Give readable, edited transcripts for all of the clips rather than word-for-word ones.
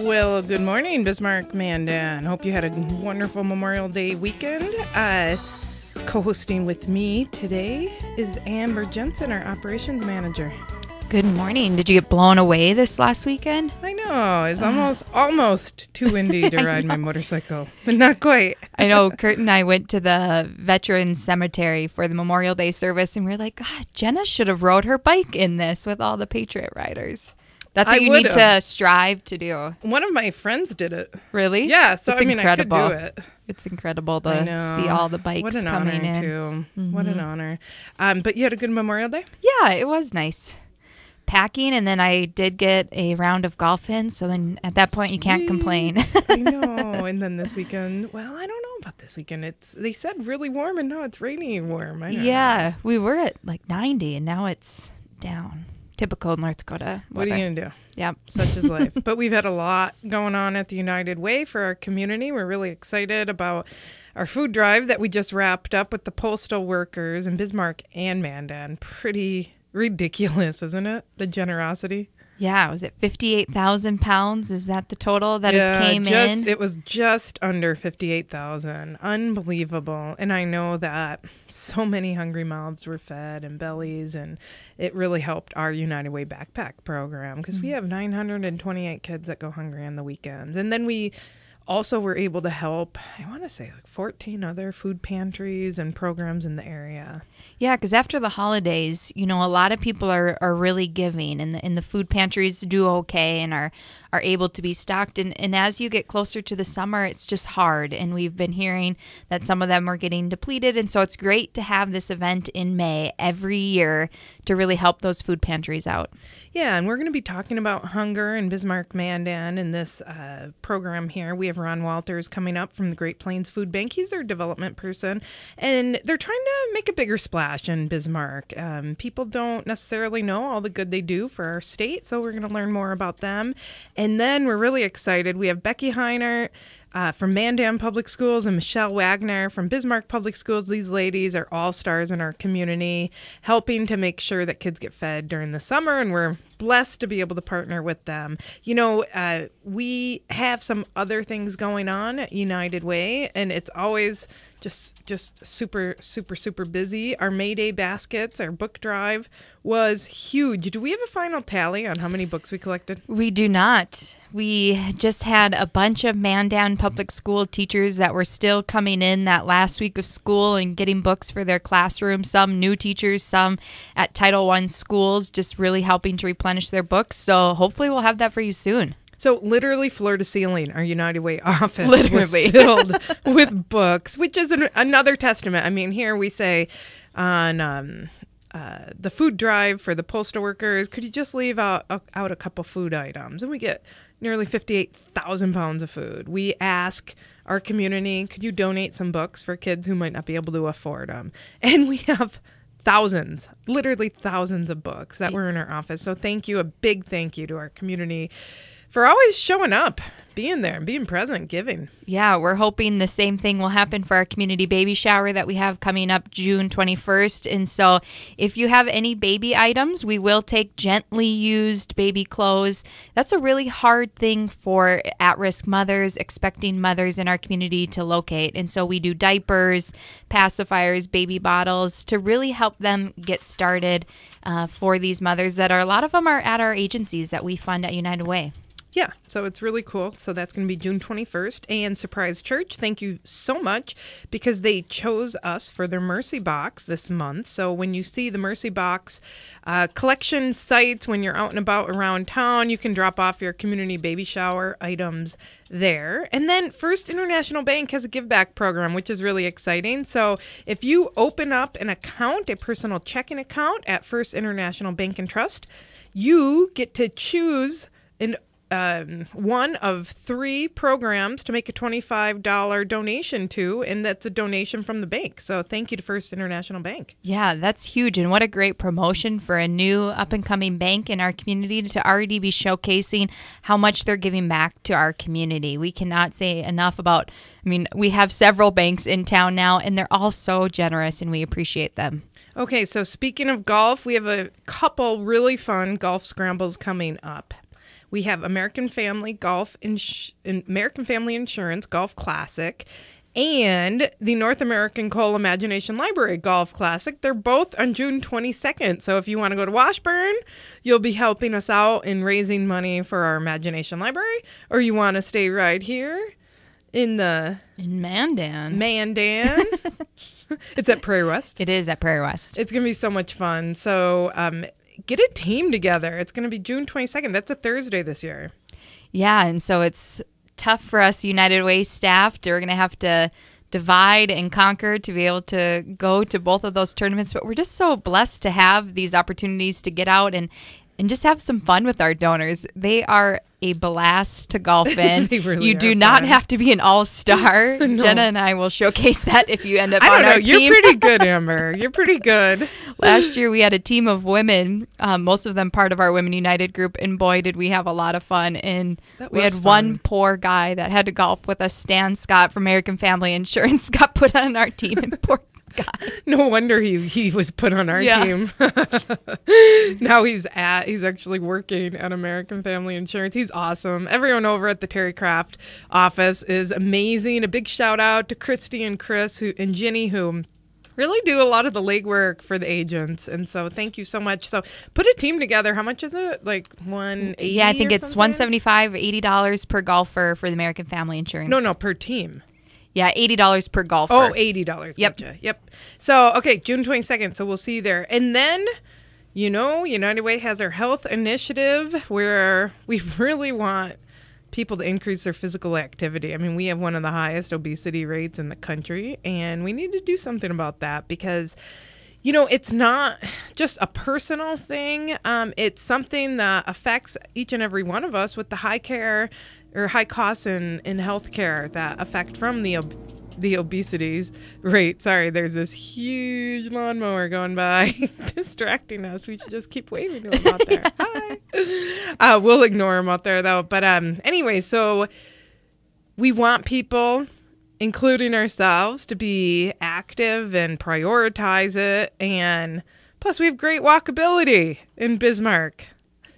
Well, good morning, Bismarck-Mandan. Hope you had a wonderful Memorial Day weekend. Co-hosting with me today is Amber Jensen, our operations manager. Good morning. Did you get blown away this last weekend? I know. It's almost too windy to ride my motorcycle, but not quite. I know. Kurt and I went to the Veterans Cemetery for the Memorial Day service, and we were like, God, Jena should have rode her bike in this with all the Patriot riders. That's what you need to strive to do. One of my friends did it. Really? Yeah, so it's incredible. I could do it. It's incredible to see all the bikes coming in. Too. Mm-hmm. What an honor. But you had a good Memorial Day? Yeah, it was nice. Packing, and then I did get a round of golf in, so then at that point you can't complain. I know. And then this weekend, well, I don't know about this weekend. They said really warm, and now it's rainy and warm. I don't know. We were at like 90, and now it's down. Typical North Dakota weather. What are you going to do? Yep. Such is life. But we've had a lot going on at the United Way for our community. We're really excited about our food drive that we just wrapped up with the postal workers in Bismarck and Mandan. Pretty ridiculous, isn't it? The generosity. Yeah, was it 58,000 pounds? Is that the total that came in? It was just under 58,000. Unbelievable. And I know that so many hungry mouths were fed and bellies, and it really helped our United Way backpack program because we have 928 kids that go hungry on the weekends. And then we also were able to help, I want to say, like 14 other food pantries and programs in the area. Yeah, because after the holidays, a lot of people are really giving, and the food pantries do okay and are able to be stocked. And as you get closer to the summer, it's just hard. And we've been hearing that some of them are getting depleted. And so it's great to have this event in May every year to really help those food pantries out. Yeah, and we're going to be talking about hunger in Bismarck-Mandan in this program here. We have Ron Walters coming up from the Great Plains Food Bank. He's their development person, and they're trying to make a bigger splash in Bismarck. People don't necessarily know all the good they do for our state, so we're going to learn more about them. And then we're really excited. We have Becky Heinert from Mandan Public Schools and Michelle Wagner from Bismarck Public Schools. These ladies are all stars in our community, helping to make sure that kids get fed during the summer, and we're blessed to be able to partner with them. We have some other things going on at United Way, and it's always just super, super, super busy. Our May Day baskets, our book drive was huge. Do we have a final tally on how many books we collected? We do not. We just had a bunch of Mandan public school teachers that were still coming in that last week of school and getting books for their classroom. Some new teachers, some at Title I schools, just really helping to replenish their books. So hopefully we'll have that for you soon. So literally floor to ceiling, our United Way office was filled with books, which is another testament. I mean, here we say on the food drive for the postal workers, could you just leave out a couple food items? And we get nearly 58,000 pounds of food. We ask our community, could you donate some books for kids who might not be able to afford them? And we have thousands, literally thousands of books that were in our office. So thank you, a big thank you to our community for always showing up, being there, being present, giving. Yeah, we're hoping the same thing will happen for our community baby shower that we have coming up June 21st. And so if you have any baby items, we will take gently used baby clothes. That's a really hard thing for at-risk mothers, expecting mothers in our community to locate. And so we do diapers, pacifiers, baby bottles to really help them get started for these mothers that a lot of them are at our agencies that we fund at United Way. Yeah, so it's really cool. So that's going to be June 21st. And Surprise Church, thank you so much because they chose us for their Mercy Box this month. So when you see the Mercy Box collection sites, when you're out and about around town, you can drop off your community baby shower items there. And then First International Bank has a give back program, which is really exciting. So if you open up an account, a personal checking account at First International Bank and Trust, you get to choose one of 3 programs to make a $25 donation to, and that's a donation from the bank. So thank you to First International Bank. Yeah, that's huge, and what a great promotion for a new up-and-coming bank in our community to already be showcasing how much they're giving back to our community. We cannot say enough about, we have several banks in town now, and they're all so generous, and we appreciate them. Okay, so speaking of golf, we have a couple really fun golf scrambles coming up. We have American Family Insurance Golf Classic and the North American Coal Imagination Library Golf Classic. They're both on June 22nd. So if you want to go to Washburn, you'll be helping us out in raising money for our Imagination Library, or you want to stay right here in Mandan. It's at Prairie West. It is at Prairie West. It's going to be so much fun. So get a team together. It's going to be June 22nd. That's a Thursday this year. Yeah, and so it's tough for us United Way staff. We're going to have to divide and conquer to be able to go to both of those tournaments. But we're just so blessed to have these opportunities to get out and just have some fun with our donors. They are a blast to golf in. They really you do not have to be an all-star. No. Jenna and I will showcase that if you end up on our team. You're pretty good, Amber. You're pretty good. Last year we had a team of women, most of them part of our Women United group, and boy, did we have a lot of fun. And we had one poor guy that had to golf with us, Stan Scott from American Family Insurance, got put on our team, and poor God. No wonder he was put on our team. Now he's actually working at American Family Insurance. He's awesome. Everyone over at the Terry Craft office is amazing. A big shout out to Christy and Chris and Ginny, who really do a lot of the legwork for the agents. And so thank you so much. So put a team together. How much is it? Like $180? Yeah, I think it's $175, $80 per golfer for the American Family Insurance. No, per team. Yeah, $80 per golfer. Oh, $80. Yep. Gotcha. Yep. So, okay, June 22nd. So we'll see you there. And then, United Way has our health initiative where we really want people to increase their physical activity. I mean, we have one of the highest obesity rates in the country, and we need to do something about that because, it's not just a personal thing. It's something that affects each and every one of us with the high costs in healthcare that affect from the obesities rate. Sorry, there's this huge lawnmower going by distracting us. We should just keep waving to him out there. Hi. We'll ignore him out there though. But anyway, so we want people, including ourselves, to be active and prioritize it. And plus we have great walkability in Bismarck.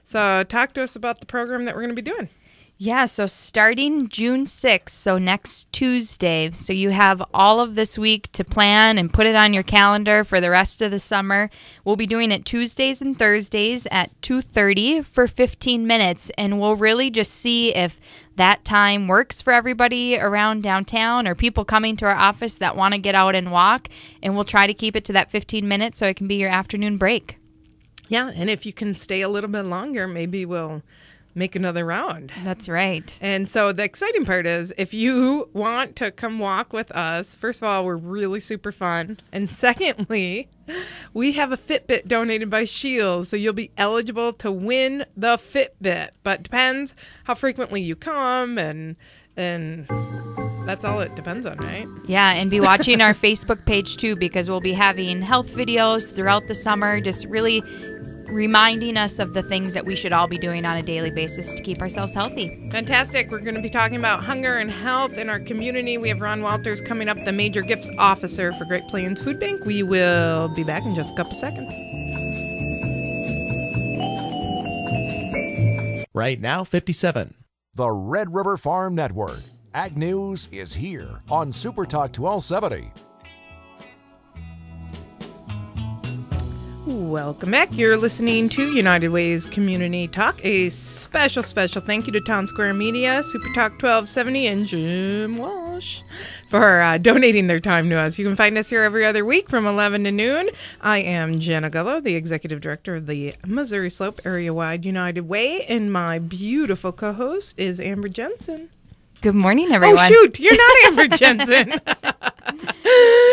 So talk to us about the program that we're going to be doing. Yeah, so starting June 6th, so next Tuesday. So you have all of this week to plan and put it on your calendar for the rest of the summer. We'll be doing it Tuesdays and Thursdays at 2:30 for 15 minutes. And we'll really just see if that time works for everybody around downtown or people coming to our office that want to get out and walk. And we'll try to keep it to that 15 minutes so it can be your afternoon break. Yeah, and if you can stay a little bit longer, maybe we'll make another round. That's right. And so the exciting part is if you want to come walk with us, first of all, we're really super fun. And secondly, we have a Fitbit donated by Shields. So you'll be eligible to win the Fitbit. But depends how frequently you come and that's all it depends on, right? Yeah, and be watching our Facebook page too because we'll be having health videos throughout the summer, just really reminding us of the things that we should all be doing on a daily basis to keep ourselves healthy. Fantastic. We're going to be talking about hunger and health in our community. We have Ron Walters coming up, the Major Gifts Officer for Great Plains Food Bank. We will be back in just a couple seconds. Right now, 57. The Red River Farm Network. Ag News is here on Super Talk 1270. Welcome back. You're listening to United Way's Community Talk. A special thank you to Town Square Media, Super Talk 1270, and Jim Walsh for donating their time to us. You can find us here every other week from 11 to noon. I am Jena Gullo, the Executive Director of the Missouri Slope Area-Wide United Way, and my beautiful co-host is Amber Jensen. Good morning, everyone. Oh, shoot. You're not Amber Jensen.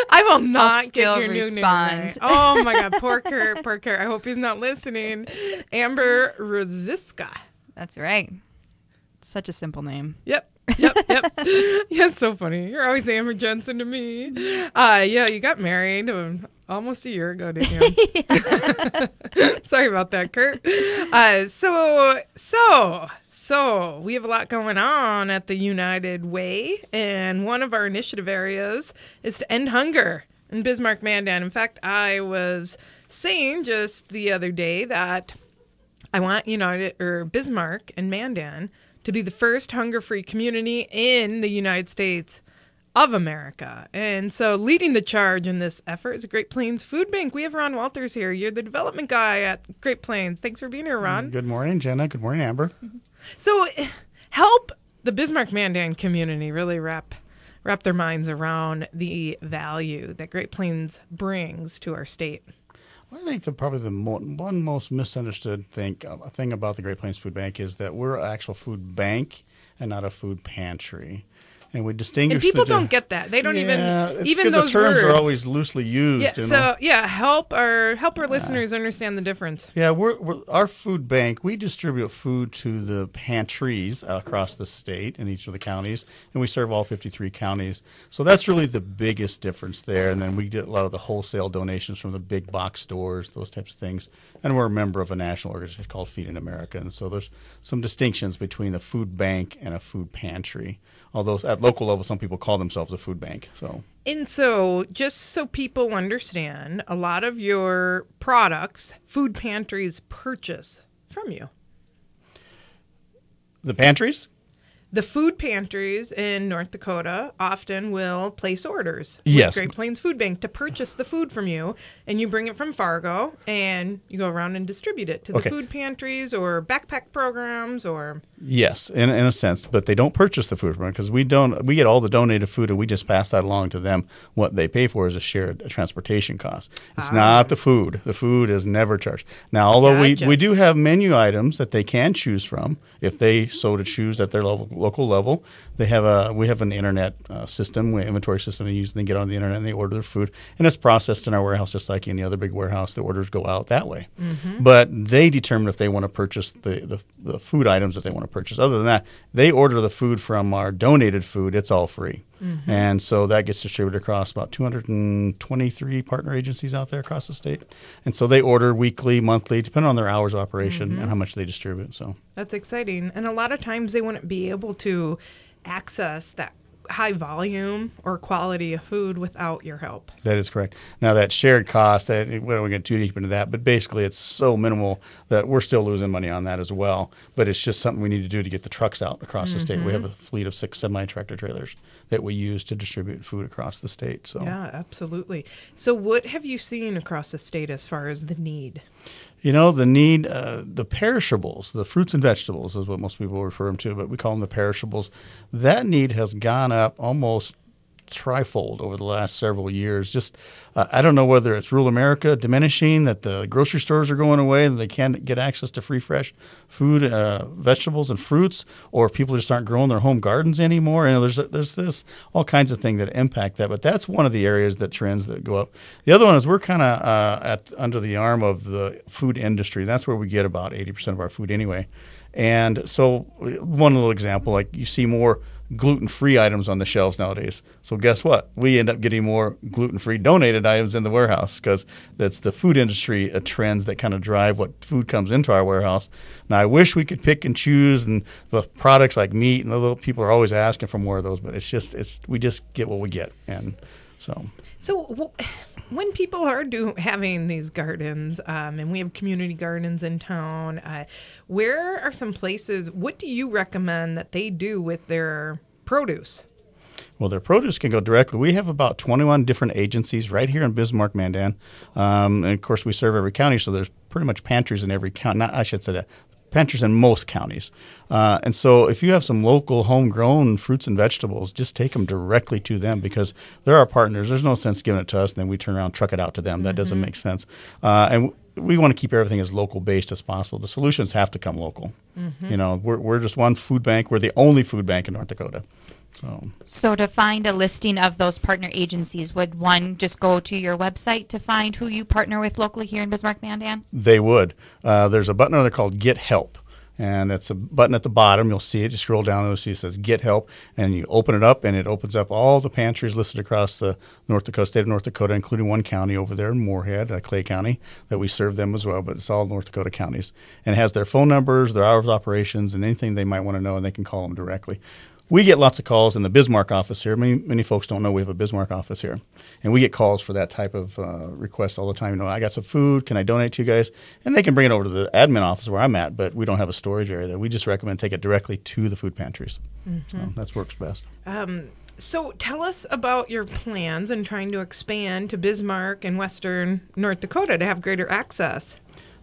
I will not get your new name right. Oh, my God. Poor Kurt. I hope he's not listening. Amber Ruzicka. That's right. Such a simple name. Yep. Yeah, it's so funny. You're always Amber Jensen to me. Yeah, you got married almost a year ago, didn't you? Sorry about that, Kurt. So we have a lot going on at the United Way, and one of our initiative areas is to end hunger in Bismarck-Mandan. In fact, I was saying just the other day that I want Bismarck and Mandan to be the first hunger-free community in the United States of America. And so leading the charge in this effort is Great Plains Food Bank. We have Ron Walters here. You're the development guy at Great Plains. Thanks for being here, Ron. Good morning, Jenna. Good morning, Amber. So help the Bismarck-Mandan community really wrap their minds around the value that Great Plains brings to our state. Well, I think probably the one most misunderstood thing about the Great Plains Food Bank is that we're an actual food bank and not a food pantry. And we distinguish. And people don't get that. They don't even those the terms words are always loosely used. Help our listeners understand the difference. Yeah, we're our food bank. We distribute food to the pantries across the state in each of the counties, and we serve all 53 counties. So that's really the biggest difference there. And then we get a lot of the wholesale donations from the big box stores, those types of things. And we're a member of a national organization called Feeding America, and so there's some distinctions between a food bank and a food pantry. Although at local level, some people call themselves a food bank. And so, just so people understand, a lot of your products, food pantries purchase from you. The pantries? The food pantries in North Dakota often will place orders with Great Plains Food Bank to purchase the food from you, and you bring it from Fargo, and you go around and distribute it to the food pantries or backpack programs or... Yes, in a sense, but they don't purchase the food from us because we get all the donated food and we just pass that along to them. What they pay for is a shared transportation cost. It's not the food. The food is never charged. Now, although we do have menu items that they can choose from if they so to choose at their local level. We have an internet system, inventory system they use. They get on the internet and they order their food, and it's processed in our warehouse just like any other big warehouse. The orders go out that way. Mm-hmm. But they determine if they want to purchase the food items that they want to purchase. Other than that, they order the food from our donated food. It's all free. Mm-hmm. And so that gets distributed across about 223 partner agencies out there across the state. And so they order weekly, monthly, depending on their hours of operation and how much they distribute. So that's exciting. And a lot of times they wouldn't be able to access that high volume or quality of food without your help. That is correct. Now that shared cost, we don't get too deep into that, but basically it's so minimal that we're still losing money on that as well. But it's just something we need to do to get the trucks out across the state. We have a fleet of 6 semi-tractor trailers that we use to distribute food across the state. So yeah, absolutely. So what have you seen across the state as far as the need? You know, the need, the perishables, the fruits and vegetables is what most people refer them to, but we call them the perishables. That need has gone up almost trifold over the last several years. Just, I don't know whether it's rural America diminishing, that the grocery stores are going away, and they can't get access to free, fresh food, vegetables and fruits, or people just aren't growing their home gardens anymore. And there's this all kinds of things that impact that, but that's one of the areas that trends that go up. The other one is we're kind of under the arm of the food industry. That's where we get about 80% of our food anyway. And so one little example, like you see more gluten-free items on the shelves nowadays. So guess what? We end up getting more gluten-free donated items in the warehouse because that's the food industry trends that kind of drive what food comes into our warehouse. Now, I wish we could pick and choose and the products like meat, and the little people are always asking for more of those, but we just get what we get. And so when people are having these gardens, and we have community gardens in town, where are some places, what do you recommend that they do with their produce? Well, their produce can go directly. We have about 21 different agencies right here in Bismarck-Mandan. And, of course, we serve every county, so there's pretty much pantries in every county. I should say that. Pantries in most counties. And so if you have some local homegrown fruits and vegetables, just take them directly to them because they're our partners. There's no sense giving it to us and then we turn around and truck it out to them. That doesn't make sense. And we want to keep everything as local based as possible. The solutions have to come local. You know, we're just one food bank. We're the only food bank in North Dakota. So to find a listing of those partner agencies, would one just go to your website to find who you partner with locally here in Bismarck-Mandan? They would. There's a button on there called Get Help. And that's a button at the bottom. You'll see it. You scroll down and you'll see it says Get Help. And you open it up, and it opens up all the pantries listed across the state of North Dakota, including one county over there in Moorhead, Clay County, that we serve them as well. But it's all North Dakota counties. And it has their phone numbers, their hours of operations, and anything they might want to know, and they can call them directly. we get lots of calls in the Bismarck office here. Many folks don't know we have a Bismarck office here. And we get calls for that type of request all the time. I got some food. Can I donate to you guys? And they can bring it over to the admin office where I'm at, but we don't have a storage area there. We just recommend take it directly to the food pantries. So that works best. So tell us about your plans and trying to expand to Bismarck and Western North Dakota to have greater access.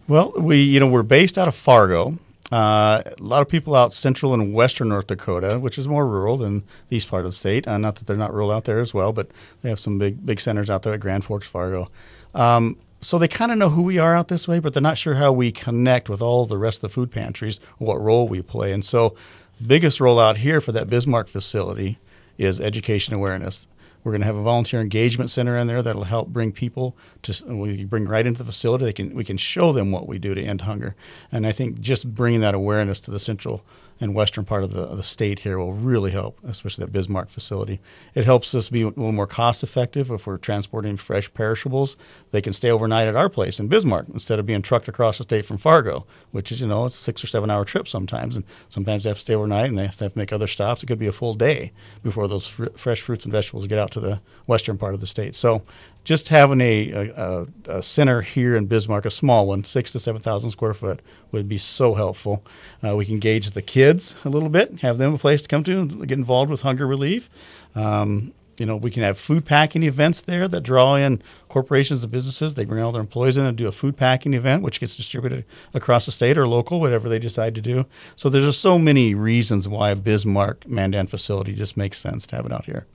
Well, we're based out of Fargo. A lot of people out central and western North Dakota, which is more rural than the east part of the state. Not that they're not rural out there as well, but they have some big centers out there at Grand Forks, Fargo. So they kind of know who we are out this way, but they're not sure how we connect with all the rest of the food pantries or what role we play. And so the biggest role out here for that Bismarck facility is education awareness. We're going to have a volunteer engagement center in there that'll help bring people we bring right into the facility. We can show them what we do to end hunger. And I think just bringing that awareness to the central and western part of the state here will really help, especially that Bismarck facility. It helps us be a little more cost effective if we're transporting fresh perishables. They can stay overnight at our place in Bismarck instead of being trucked across the state from Fargo, which is, it's a 6 or 7 hour trip sometimes. And sometimes they have to stay overnight and they have to make other stops. It could be a full day before those fresh fruits and vegetables get out to the western part of the state. So just having a center here in Bismarck, a small one, 6,000 to 7,000 square foot, would be so helpful. We can engage the kids a little bit, have them a place to come to and get involved with hunger relief. We can have food packing events there that draw in corporations and businesses. They bring all their employees in and do a food packing event, which gets distributed across the state or local, whatever they decide to do. So there's just so many reasons why a Bismarck-Mandan facility just makes sense to have it out here.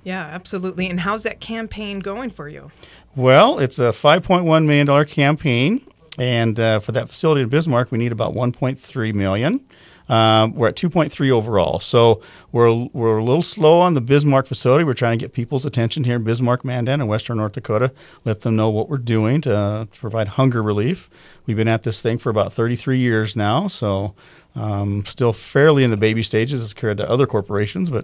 Yeah, absolutely. And how's that campaign going for you? Well, it's a $5.1 million campaign. And for that facility in Bismarck, we need about $1.3 million. We're at 2.3 overall. So we're a little slow on the Bismarck facility. We're trying to get people's attention here in Bismarck-Mandan and Western North Dakota, let them know what we're doing to provide hunger relief. We've been at this thing for about 33 years now, so still fairly in the baby stages as compared to other corporations, but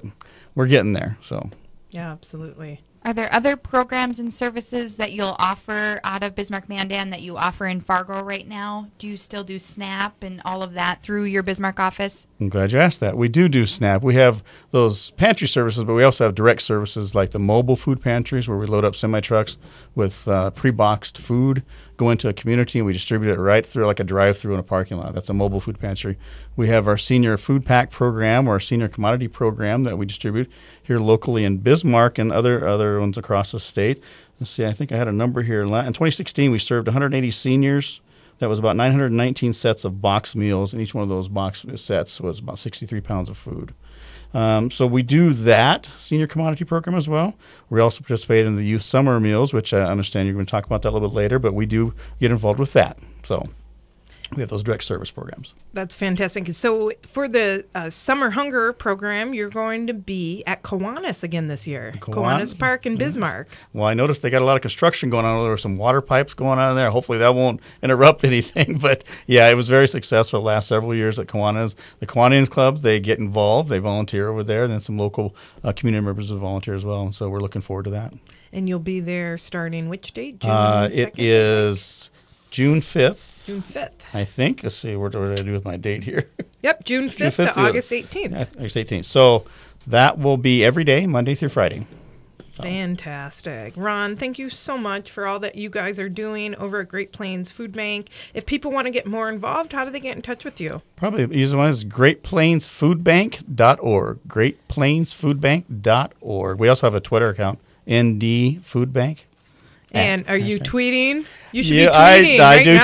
we're getting there. So. Yeah, absolutely. Are there other programs and services that you'll offer out of Bismarck-Mandan that you offer in Fargo right now? Do you still do SNAP and all of that through your Bismarck office? I'm glad you asked that. We do SNAP. We have those pantry services, but we also have direct services like the mobile food pantries where we load up semi-trucks with pre-boxed food, go into a community, and we distribute it right through like a drive-through in a parking lot. That's a mobile food pantry. We have our senior food pack program or our senior commodity program that we distribute here locally in Bismarck and other ones across the state. Let's see, I think I had a number here. In 2016, we served 180 seniors. That was about 919 sets of box meals, and each one of those box sets was about 63 pounds of food. So we do that senior commodity program as well. We also participate in the youth summer meals, which I understand you're going to talk about that a little bit later, but we do get involved with that. So we have those direct service programs. That's fantastic. So for the Summer Hunger program, you're going to be at Kiwanis again this year. Kiwanis Park in Bismarck. Well, I noticed they got a lot of construction going on. There were some water pipes going on there. Hopefully that won't interrupt anything. But, yeah, it was very successful the last several years at Kiwanis. The Kiwanis Club, they get involved. They volunteer over there. And then some local community members will volunteer as well. And so we're looking forward to that. And you'll be there starting which date? June 2nd? It is June 5th. June 5th. I think. Let's see. What did I do with my date here? Yep, June 5th to August 18th. August 18th. So that will be every day, Monday through Friday. So. Fantastic. Ron, thank you so much for all that you guys are doing over at Great Plains Food Bank. If people want to get more involved, how do they get in touch with you? Probably the easiest one is greatplainsfoodbank.org. greatplainsfoodbank.org. We also have a Twitter account, ND Food Bank. And are you tweeting? You should be tweeting I do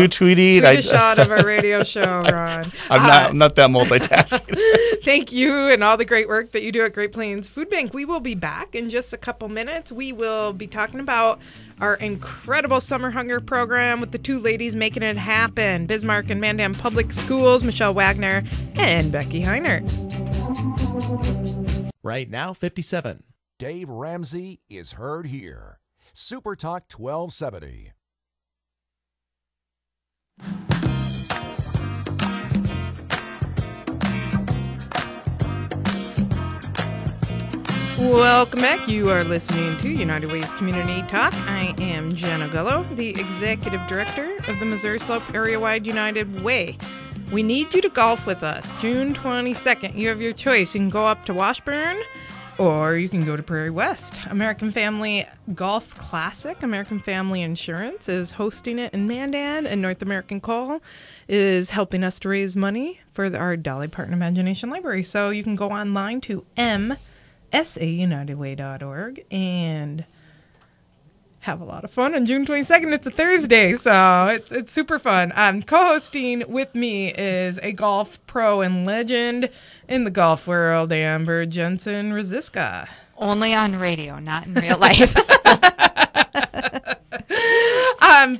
tweeting. Tweet a shot of our radio show, Ron. I'm not that multitasking. Thank you and all the great work that you do at Great Plains Food Bank. We will be back in just a couple minutes. We will be talking about our incredible Summer Hunger program with the two ladies making it happen, Bismarck and Mandan Public Schools, Michelle Wagner and Becky Heinert. Right now, 57. Dave Ramsey is heard here. Super Talk 1270. Welcome back. You are listening to United Way's Community Talk. I am Jena Gullo, the Executive Director of the Missouri Slope Area-Wide United Way. we need you to golf with us. June 22nd, you have your choice. You can go up to Washburn, or you can go to Prairie West. American Family Golf Classic, American Family Insurance is hosting it in Mandan, and North American Coal is helping us to raise money for our Dolly Parton Imagination Library. So you can go online to msaunitedway.org and have a lot of fun on June 22nd. It's a Thursday, so it's super fun. Co-hosting with me is a golf pro and legend in the golf world, Amber Jensen Ruzicka. Only on radio, not in real life.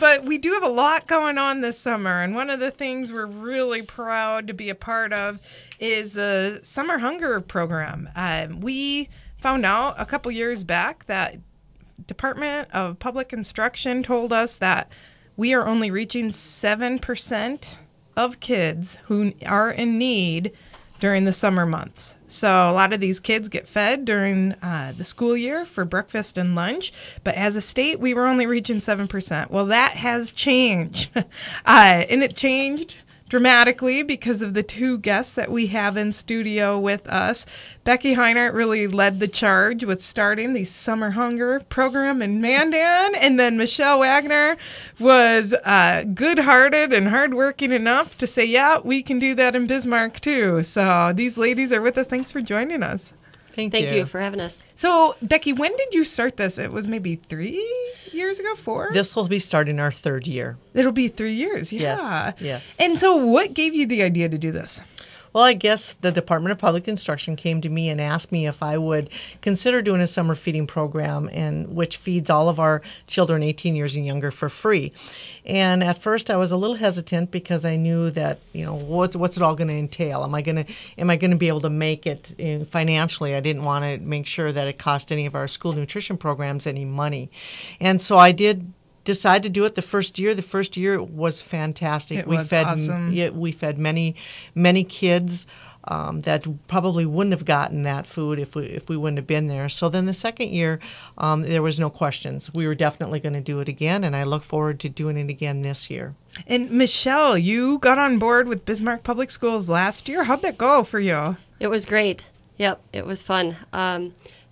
But we do have a lot going on this summer, and one of the things we're really proud to be a part of is the Summer Hunger Program. We found out a couple years back that Department of Public Instruction told us that we are only reaching 7% of kids who are in need during the summer months. So a lot of these kids get fed during the school year for breakfast and lunch, but as a state, we were only reaching 7%. Well, that has changed, and it changed dramatically because of the two guests that we have in studio with us. Becky Heinert really led the charge with starting the Summer Hunger Program in Mandan, and then Michelle Wagner was good-hearted and hardworking enough to say, yeah, we can do that in Bismarck too. So these ladies are with us. Thanks for joining us. Thank you for having us. So, Becky, when did you start this? It was maybe 3 years ago, 4? This will be starting our 3rd year. It'll be 3 years, yeah. Yes. And so what gave you the idea to do this? Well, I guess the Department of Public Instruction came to me and asked me if I would consider doing a summer feeding program, and which feeds all of our children 18 years and younger for free. And at first, I was a little hesitant because I knew that, what's it all going to entail? Am I going to be able to make it financially? I didn't want to make sure that it cost any of our school nutrition programs any money, and so I did decide to do it the first year. The first year was fantastic. We fed awesome. We fed many kids that probably wouldn't have gotten that food if we wouldn't have been there. So then the second year, there was no questions. We were definitely going to do it again, and I look forward to doing it again this year. And Michelle, you got on board with Bismarck Public Schools last year. How'd that go for you? It was great. Yep, it was fun.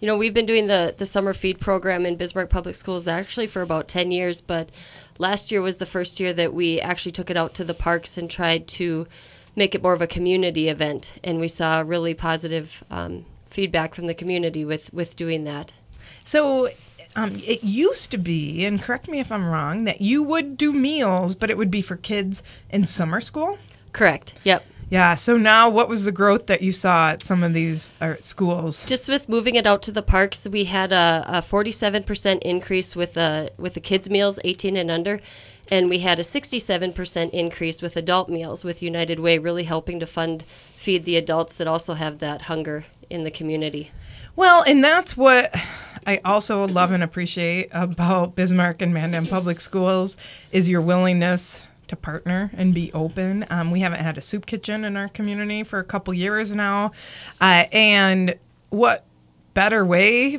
We've been doing the summer feed program in Bismarck Public Schools actually for about 10 years, but last year was the first year that we actually took it out to the parks and tried to make it more of a community event, and we saw really positive feedback from the community with doing that. So it used to be, and correct me if I'm wrong, that you would do meals, but it would be for kids in summer school? Correct, yep. Yeah, so now what was the growth that you saw at some of these schools? Just with moving it out to the parks, we had a 47% increase with the kids' meals, 18 and under, and we had a 67% increase with adult meals, with United Way really helping to feed the adults that also have that hunger in the community. Well, and that's what I also love and appreciate about Bismarck and Mandan Public Schools is your willingness to partner and be open. We haven't had a soup kitchen in our community for a couple years now. And what better way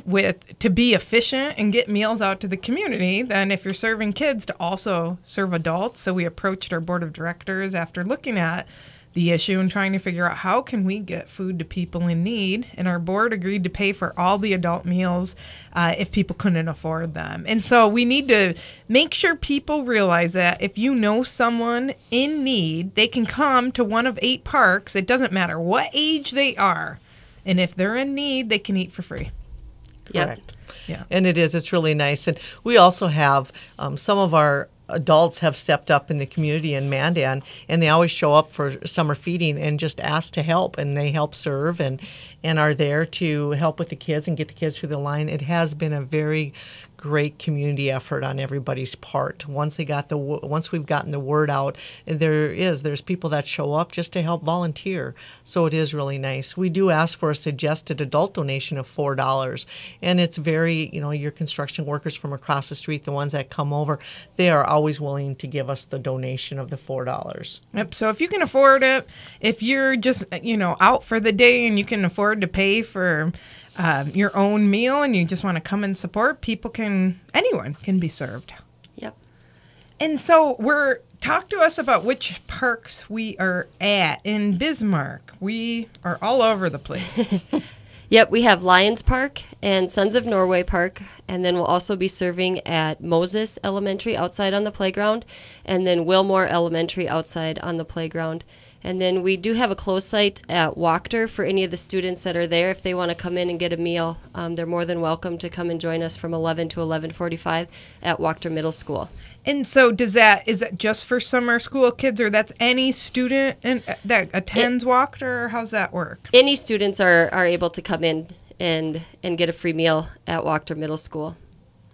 to be efficient and get meals out to the community than if you're serving kids to also serve adults. So we approached our board of directors after looking at the issue and trying to figure out how can we get food to people in need, and our board agreed to pay for all the adult meals if people couldn't afford them. And so we need to make sure people realize that if you know someone in need, they can come to one of 8 parks. It doesn't matter what age they are, and if they're in need, they can eat for free. Correct. Yeah. And it's really nice. And we also have some of our adults have stepped up in the community in Mandan, and they always show up for summer feeding and just ask to help, and they help serve and are there to help with the kids and get the kids through the line. It has been a very great community effort on everybody's part. Once we've gotten the word out, there's people that show up just to help volunteer. So it is really nice. We do ask for a suggested adult donation of $4, and it's very, your construction workers from across the street, the ones that come over, they are always willing to give us the donation of the $4. Yep. So if you can afford it, if you're just out for the day and you can afford to pay for your own meal and you just want to come and support, anyone can be served. Yep. And so we're talk to us about which parks we are at in Bismarck. We are all over the place. Yep, we have Lions Park and Sons of Norway Park, and then we'll also be serving at Moses Elementary outside on the playground, and then Wilmore Elementary outside on the playground. And then we do have a closed site at Wachter for any of the students that are there. If they want to come in and get a meal, they're more than welcome to come and join us from 11 to 11:45 at Wachter Middle School. And so is that just for summer school kids, or that's any student that attends Wachter, or how's that work? Any students are able to come in and get a free meal at Wachter Middle School.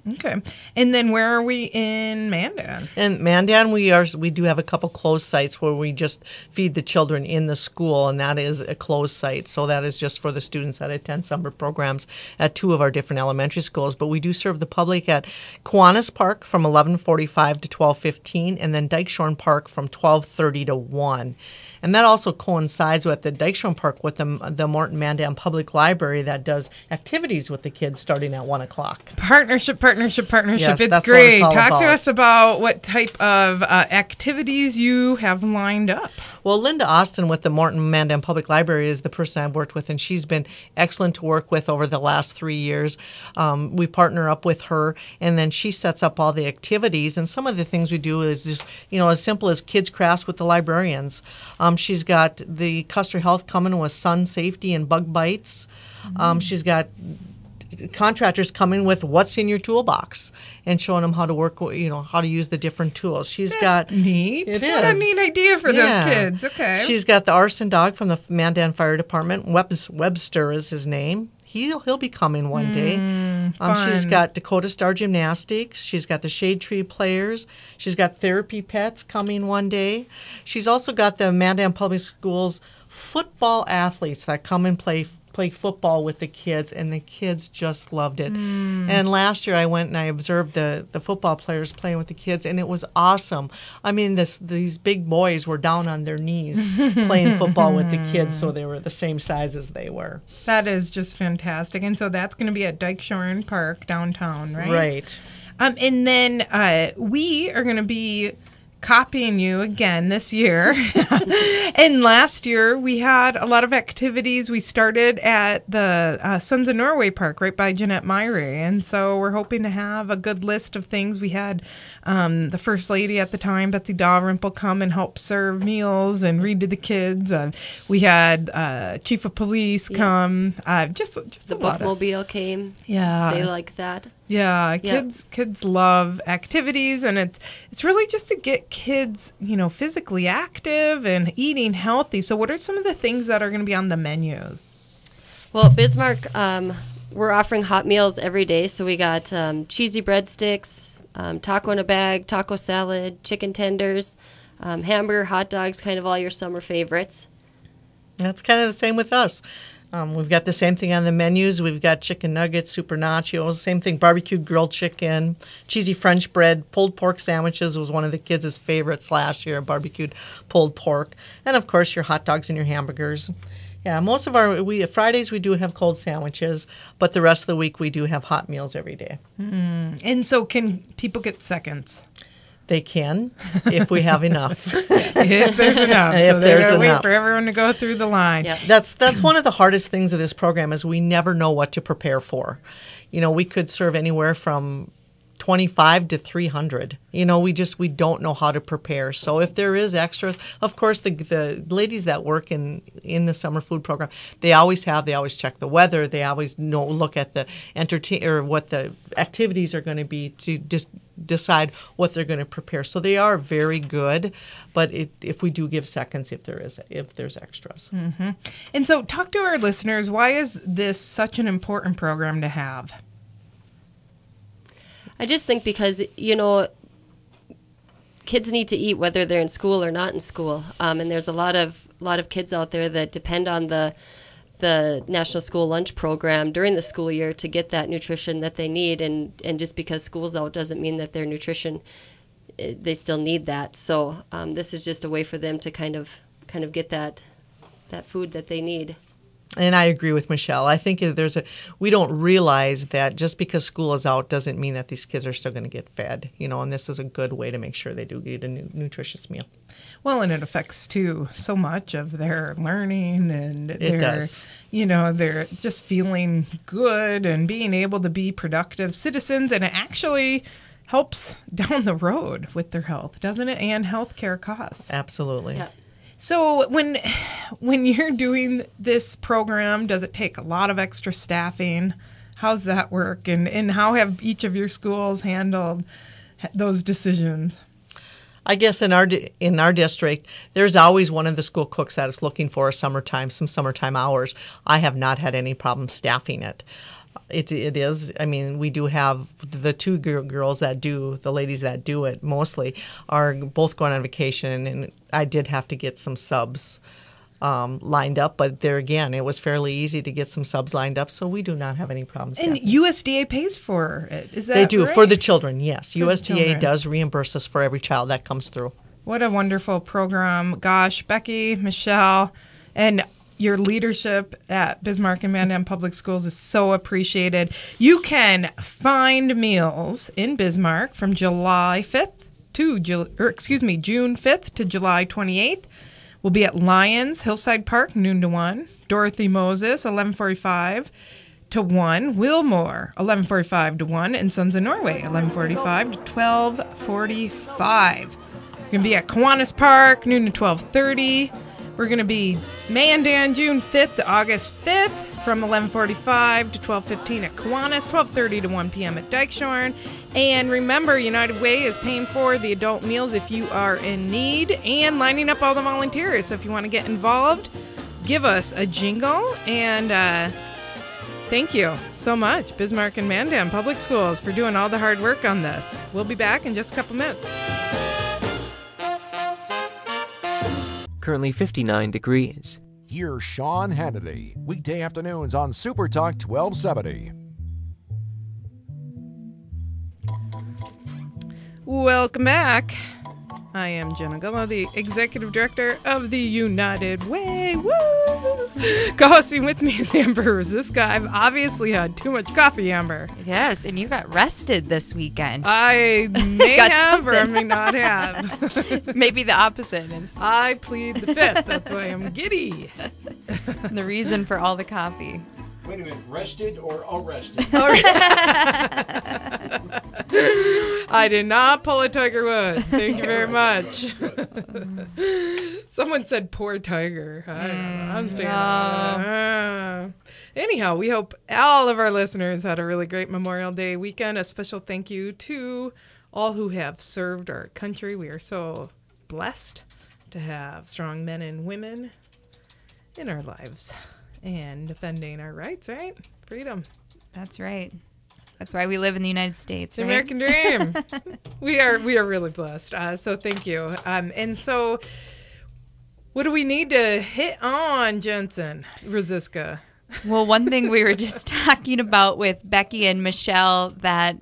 Okay. And then where are we in Mandan? In Mandan, we do have a couple closed sites where we just feed the children in the school, and that is a closed site. So that is just for the students that attend summer programs at 2 of our different elementary schools. But we do serve the public at Kiwanis Park from 11:45 to 12:15, and then Dykeshorn Park from 12:30 to 1. And that also coincides with the Dykeshorn Park with the Morton Mandan Public Library that does activities with the kids starting at 1 o'clock. Partnership. Yes, It's that's great. what it's all Talk to about. us about what type of activities you have lined up. Well, Linda Austin with the Morton Mandan Public Library is the person I've worked with, and she's been excellent to work with over the last 3 years. We partner up with her, and then she sets up all the activities. And some of the things we do is just, as simple as kids crafts with the librarians. She's got the Custer Health coming with sun safety and bug bites. She's got contractors coming with what's in your toolbox and showing them how to work, how to use the different tools. She's got neat. It What a is. neat idea for those kids. Okay. She's got the arson dog from the Mandan Fire Department. Webster is his name. He'll be coming one day. She's fun. got Dakota Star Gymnastics. She's got the Shade Tree Players. She's got Therapy Pets coming one day. She's also got the Mandan Public Schools football athletes that come and play football with the kids, and the kids just loved it. And last year I went and I observed the football players playing with the kids, and it was awesome. I mean, these big boys were down on their knees playing football with the kids, so they were the same size as they were. That is just fantastic. And so that's going to be at Dykeshorn Park downtown, right? Right. And then we are going to be copying you again this year. And last year we had a lot of activities. We started at the Sons of Norway Park right by Jeanette Myrie. And so we're hoping to have a good list of things. We had the First Lady at the time, Betsy Dalrymple, come and help serve meals and read to the kids. We had Chief of Police come. Just The a lot of, bookmobile came. yeah. They like that. Yeah, kids love activities, and it's really just to get kids, physically active and eating healthy. So what are some of the things that are going to be on the menu? Well, Bismarck, we're offering hot meals every day. So we got cheesy breadsticks, taco in a bag, taco salad, chicken tenders, hamburger, hot dogs, kind of all your summer favorites. That's kind of the same with us. We've got the same thing on the menus. We've got chicken nuggets, super nachos, same thing, barbecued grilled chicken, cheesy French bread, pulled pork sandwiches was one of the kids' favorites last year, barbecued pulled pork. And, of course, your hot dogs and your hamburgers. Yeah, most of Fridays we do have cold sandwiches, but the rest of the week we do have hot meals every day. And so can people get seconds? They can, if we have enough. If there's enough. If So they're there's going to wait enough. for everyone to go through the line. Yep. That's one of the hardest things of this program is we never know what to prepare for. We could serve anywhere from 25 to 300. We don't know how to prepare. So if there is extra, of course, the ladies that work in the summer food program, they always check the weather. They always look at the what the activities are going to be to just decide what they're going to prepare. So they are very good, but if we do give seconds if there's extras. Mm-hmm. And so talk to our listeners. Why is this such an important program to have? I just think because, kids need to eat whether they're in school or not in school. And there's a lot of kids out there that depend on the National School Lunch Program during the school year to get that nutrition that they need. And just because school's out doesn't mean that their nutrition, they still need that. So this is just a way for them to kind of get that food that they need. And I agree with Michelle. I think we don't realize that just because school is out doesn't mean that these kids are still going to get fed, and this is a good way to make sure they do get a nutritious meal. Well, and it affects too so much of their learning and it does. They're just feeling good and being able to be productive citizens, and it actually helps down the road with their health, doesn't it? And healthcare costs. Absolutely. Yeah. So when you're doing this program, does it take a lot of extra staffing? How's that work? And how have each of your schools handled those decisions? I guess in our district, there's always one of the school cooks that is looking for some summertime hours. I have not had any problem staffing it. It is. I mean, we do have the two girls that do, the ladies that do it mostly, are both going on vacation, and I did have to get some subs lined up. But there again, it was fairly easy to get some subs lined up, so we do not have any problems. And USDA pays for it. Is that They do, right? for the children, yes. For the USDA children. does reimburse us for every child that comes through. What a wonderful program. Gosh, Becky, Michelle, and your leadership at Bismarck and Mandan Public Schools is so appreciated. You can find meals in Bismarck from June 5th to July 28th. We'll be at Lyons Hillside Park, noon to 1. Dorothy Moses, 11:45 to 1. Wilmore, 11:45 to 1. And Sons of Norway, 11:45 to 12:45. We're going to be at Kiwanis Park, noon to 12:30. We're going to be Mandan, June 5th to August 5th from 11:45 to 12:15 at Kiwanis, 12:30 to 1 p.m. at Dykeshorn. And remember, United Way is paying for the adult meals if you are in need and lining up all the volunteers. So if you want to get involved, give us a jingle. And thank you so much, Bismarck and Mandan Public Schools, for doing all the hard work on this. We'll be back in just a couple minutes. Currently 59 degrees. Here's Sean Hannity, weekday afternoons on Super Talk 1270. Welcome back. I am Jena Gullo, the Executive Director of the United Way. Woo! Co-hosting with me is Amber Ruzicka. I've obviously had too much coffee, Amber. Yes, and you got rested this weekend. I may Got have or I something. may not have. Maybe the opposite is I plead the fifth. That's why I'm giddy. the reason for all the coffee. Wait a minute, rested or arrested? I did not pull a Tiger Woods. Thank you very much. Someone said poor Tiger. I don't know. I'm staying on. Anyhow, we hope all of our listeners had a really great Memorial Day weekend. A special thank you to all who have served our country. We are so blessed to have strong men and women in our lives and defending our rights, right? Freedom. That's right. That's why we live in the United States, The right? American dream. We are really blessed. So thank you. And so what do we need to hit on, Jensen? Ruzicka? Well, one thing we were just talking about with Becky and Michelle that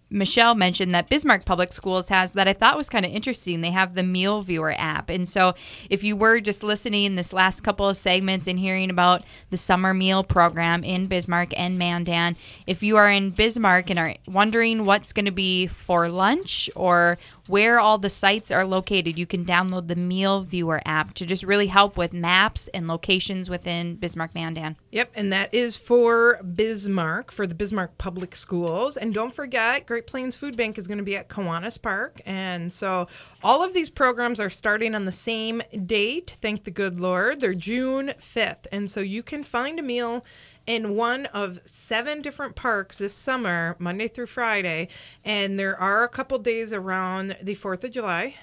Michelle mentioned that Bismarck Public Schools has that I thought was kind of interesting. They have the Meal Viewer app. And so if you were just listening this last couple of segments and hearing about the summer meal program in Bismarck and Mandan, if you are in Bismarck and are wondering what's going to be for lunch or where all the sites are located, you can download the Meal Viewer app to just really help with maps and locations within Bismarck-Mandan. Yep, and that is for Bismarck, for the Bismarck Public Schools. And don't forget, Great Plains Food Bank is going to be at Kiwanis Park. And so all of these programs are starting on the same date, thank the good Lord. They're June 5th. And so you can find a meal in one of 7 different parks this summer, Monday through Friday. And there are a couple days around the 4th of July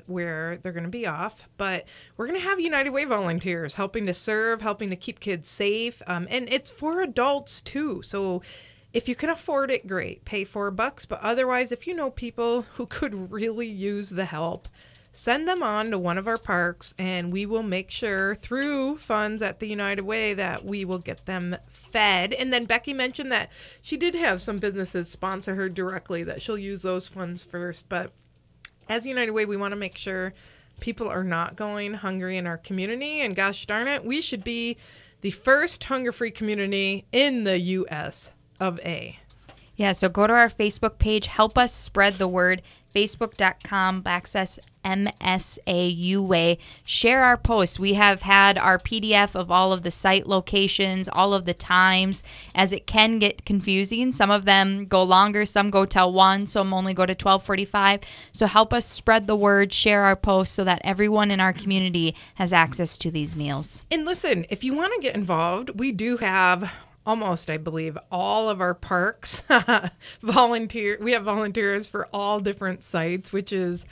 where they're going to be off. But we're going to have United Way volunteers helping to serve, helping to keep kids safe. And it's for adults, too. So if you can afford it, great. Pay $4. But otherwise, if you know people who could really use the help, send them on to one of our parks, and we will make sure through funds at the United Way that we will get them fed. And then Becky mentioned that she did have some businesses sponsor her directly, that she'll use those funds first. But as United Way, we want to make sure People are not going hungry in our community, and gosh darn it, we should be the first hunger-free community in the U.S. of A. Yeah, so go to our Facebook page. Help us spread the word. Facebook.com/MSAUA. Share our posts. We have had our PDF of all of the site locations, all of the times, as it can get confusing. Some of them go longer, some go till 1, some only go to 12:45. So help us spread the word, share our posts so that everyone in our community has access to these meals. And listen, if you want to get involved, we do have almost, I believe, all of our parks volunteer. We have volunteers for all different sites, which is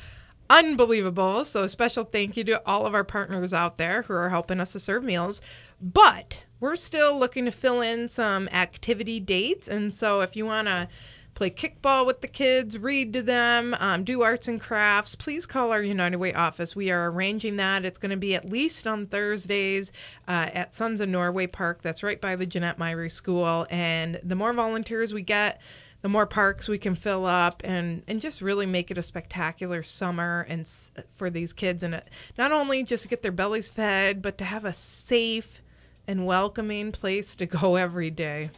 unbelievable. So a special thank you to all of our partners out there who are helping us to serve meals. But we're still looking to fill in some activity dates. And so if you want to play kickball with the kids, read to them, do arts and crafts, please call our United Way office. We are arranging that. It's going to be at least on Thursdays at Sons of Norway Park. That's right by the Jeanette Myrie School. And the more volunteers we get, the more parks we can fill up and just really make it a spectacular summer and for these kids. And not only just to get their bellies fed, but to have a safe and welcoming place to go every day.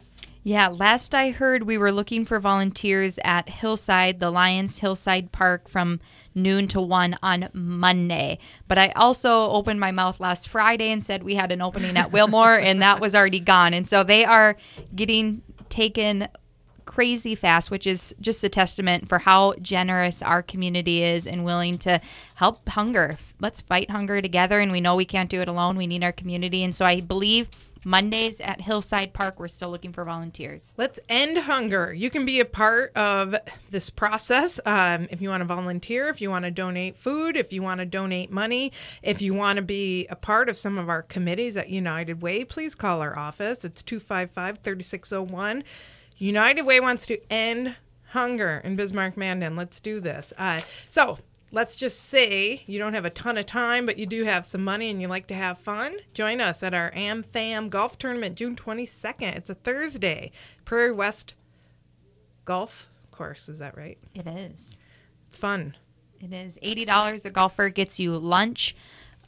Yeah, last I heard, we were looking for volunteers at Hillside, the Lions Hillside Park, from noon to 1 on Monday. But I also opened my mouth last Friday and said we had an opening at Wilmore, and that was already gone. And so they are getting taken crazy fast, which is just a testament for how generous our community is and willing to help hunger. Let's fight hunger together, and we know we can't do it alone. We need our community. And so I believe Mondays at Hillside Park, we're still looking for volunteers. Let's end hunger. You can be a part of this process if you want to volunteer, if you want to donate food, if you want to donate money, if you want to be a part of some of our committees at United Way, please call our office. It's 255-3601. United Way wants to end hunger in Bismarck-Mandan. Let's do this. So let's just say you don't have a ton of time, but you do have some money and you like to have fun. Join us at our AmFam Golf Tournament June 22nd. It's a Thursday. Prairie West Golf Course. Is that right? It is. It's fun. It is. $80 a golfer gets you lunch,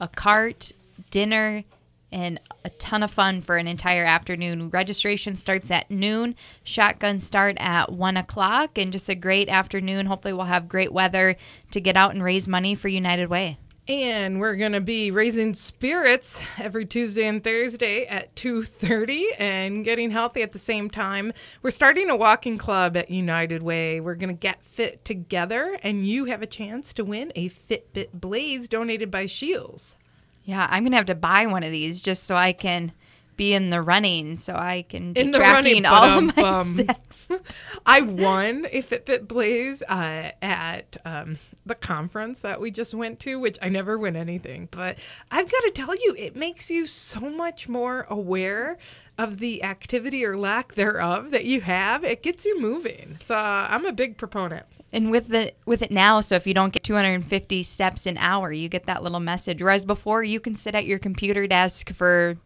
a cart, dinner, and a ton of fun for an entire afternoon. Registration starts at noon. Shotguns start at 1 o'clock, and just a great afternoon. Hopefully we'll have great weather to get out and raise money for United Way. And we're going to be raising spirits every Tuesday and Thursday at 2:30 and getting healthy at the same time. We're starting a walking club at United Way. We're going to get fit together, and you have a chance to win a Fitbit Blaze donated by Shields. Yeah, I'm going to have to buy one of these just so I can be in the running, so I can be tracking all of my steps. I won a Fitbit Blaze at the conference that we just went to, which I never win anything. But I've got to tell you, it makes you so much more aware of the activity or lack thereof that you have. It gets you moving. So I'm a big proponent. And with it now, so if you don't get 250 steps an hour, you get that little message. Whereas before, you can sit at your computer desk for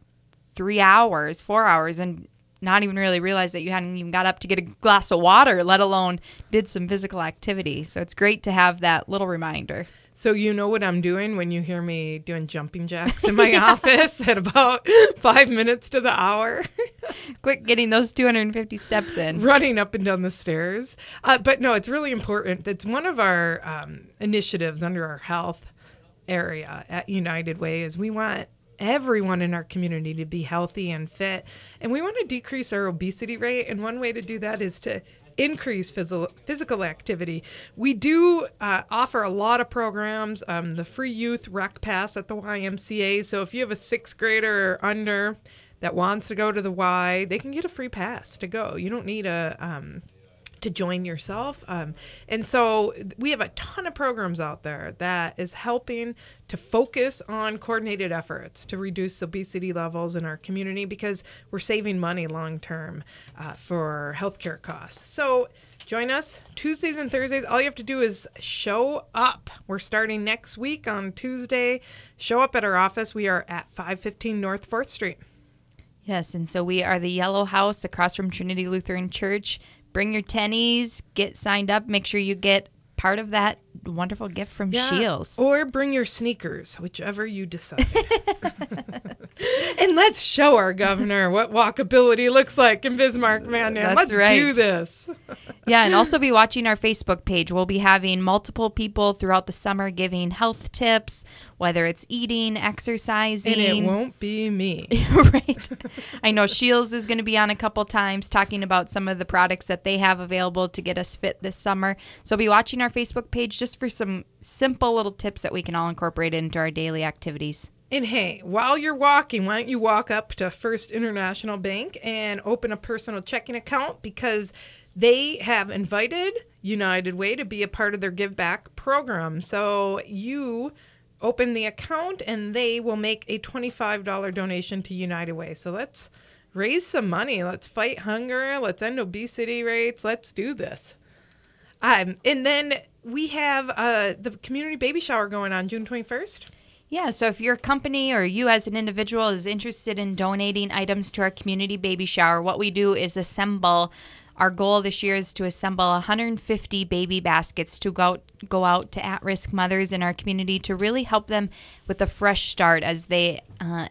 3 hours, 4 hours, and not even really realize that you hadn't even got up to get a glass of water, let alone did some physical activity. So it's great to have that little reminder. So you know what I'm doing when you hear me doing jumping jacks in my office at about 5 minutes to the hour. Quick getting those 250 steps in. Running up and down the stairs. But no, it's really important. It's one of our initiatives under our health area at United Way is we want everyone in our community to be healthy and fit. And we want to decrease our obesity rate. And one way to do that is to increase physical activity. We do offer a lot of programs, the free youth rec pass at the YMCA. So if you have a 6th grader or under that wants to go to the Y, they can get a free pass to go. You don't need to join yourself. And so we have a ton of programs out there that is helping to focus on coordinated efforts to reduce obesity levels in our community because we're saving money long-term for healthcare costs. So join us Tuesdays and Thursdays. All you have to do is show up. We're starting next week on Tuesday. Show up at our office. We are at 515 North 4th Street. Yes, and so we are the Yellow House across from Trinity Lutheran Church. Bring your tennies, get signed up, make sure you get part of that wonderful gift from Yeah. Shields. Or bring your sneakers, whichever you decide. And let's show our governor what walkability looks like in Bismarck-Mandan. That's Let's right. do this. Yeah, and also be watching our Facebook page. We'll be having multiple people throughout the summer giving health tips, whether it's eating, exercising. And it won't be me. Right. I know Shields is going to be on a couple times talking about some of the products that they have available to get us fit this summer. So be watching our Facebook page just for some simple little tips that we can all incorporate into our daily activities. And hey, while you're walking, why don't you walk up to First International Bank and open a personal checking account, because they have invited United Way to be a part of their Give Back program. So you open the account and they will make a $25 donation to United Way. So let's raise some money. Let's fight hunger. Let's end obesity rates. Let's do this. And then we have the community baby shower going on June 21st. Yeah, so if your company or you as an individual is interested in donating items to our community baby shower, what we do is assemble. Our goal this year is to assemble 150 baby baskets to go out to at-risk mothers in our community to really help them with a fresh start as they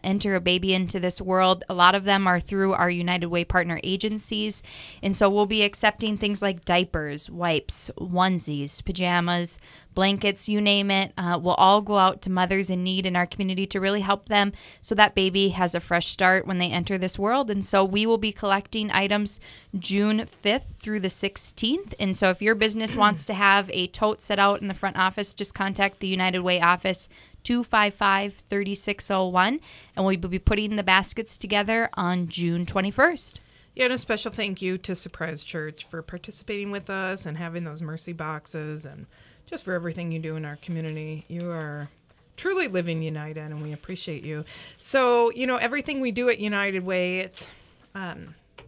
enter a baby into this world. A lot of them are through our United Way partner agencies, and so we'll be accepting things like diapers, wipes, onesies, pajamas, blankets, you name it. We'll all go out to mothers in need in our community to really help them so that baby has a fresh start when they enter this world. And so we will be collecting items June 5th through the 16th. And so if your business wants to have a tote set out in the front office, just contact the United Way office, 255-3601, and we'll be putting the baskets together on June 21st. Yeah, and a special thank you to Surprise Church for participating with us and having those mercy boxes, and just for everything you do in our community. You are truly living United, and we appreciate you. So, everything we do at United Way, it's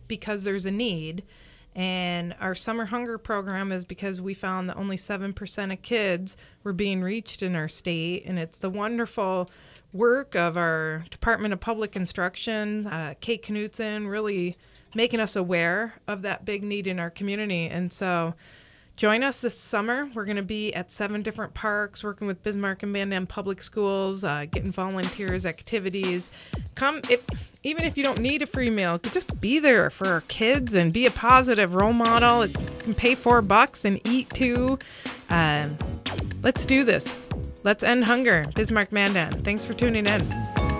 because there's a need. And our summer hunger program is because we found that only 7% of kids were being reached in our state. And it's the wonderful work of our Department of Public Instruction, Kate Knutson, really making us aware of that big need in our community. And so join us this summer. We're going to be at 7 different parks, working with Bismarck-Mandan public schools, getting volunteers, activities. Come, even if you don't need a free meal, just be there for our kids and be a positive role model. You can pay $4 and eat too. Let's do this. Let's end hunger. Bismarck-Mandan. Thanks for tuning in.